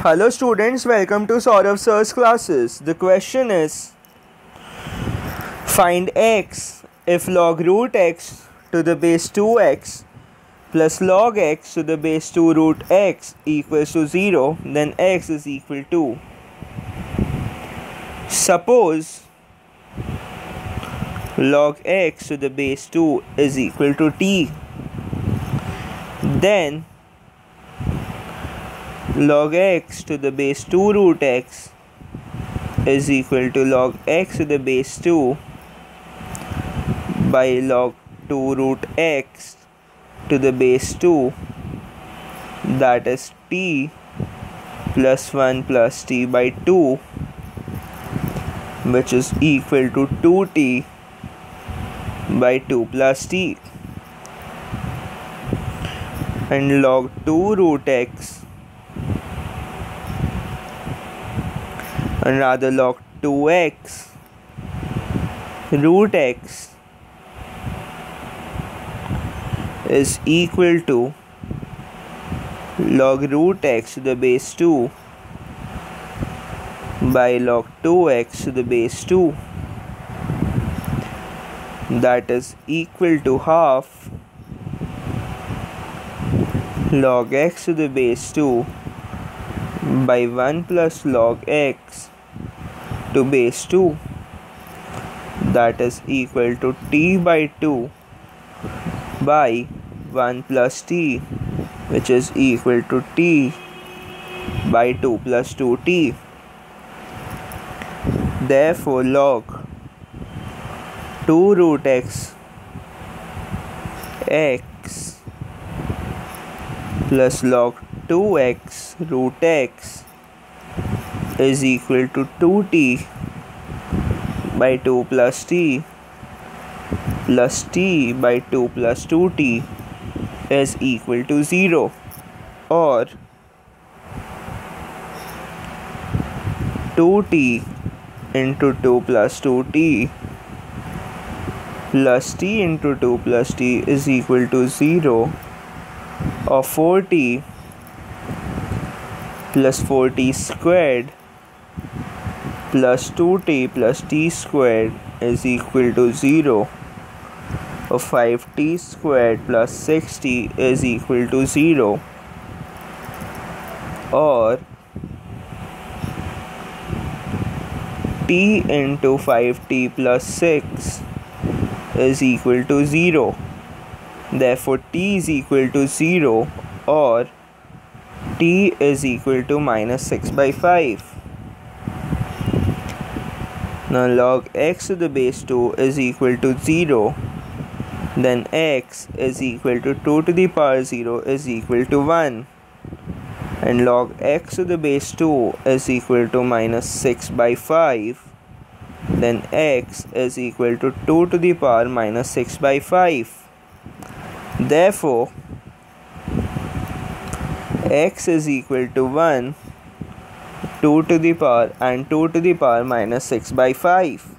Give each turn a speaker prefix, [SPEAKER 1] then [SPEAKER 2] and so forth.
[SPEAKER 1] Hello students, welcome to SOURAV sir's classes. The question is, find x if log root x to the base 2x plus log x to the base 2 root x equals to 0, then x is equal to. Suppose log x to the base 2 is equal to t, then log x to the base 2 root x is equal to log x to the base 2 by log 2 root x to the base 2, that is t plus 1 plus t by 2, which is equal to 2t by 2 plus t, and log 2 root x and rather log 2x root x is equal to log root x to the base 2 by log 2x to the base 2, that is equal to half log x to the base 2 by 1 plus log x to base 2, that is equal to t by 2 by 1 plus t, which is equal to t by 2 plus 2t. Therefore log 2 root x plus log 2x root x is equal to 2t by 2 plus t by 2 plus 2t is equal to 0, or 2t into 2 plus 2t plus t into 2 plus t is equal to 0, or 4t plus 4t squared plus 2t plus t squared is equal to 0, or 5t squared plus 6t is equal to 0, or t into 5t plus 6 is equal to 0. Therefore t is equal to 0, or t is equal to minus 6 by 5. Now log x to the base 2 is equal to 0, then x is equal to 2 to the power 0 is equal to 1, and log x to the base 2 is equal to minus 6 by 5, then x is equal to 2 to the power minus 6 by 5. Therefore x is equal to 1, 2 to the power and 2 to the power minus 6 by 5.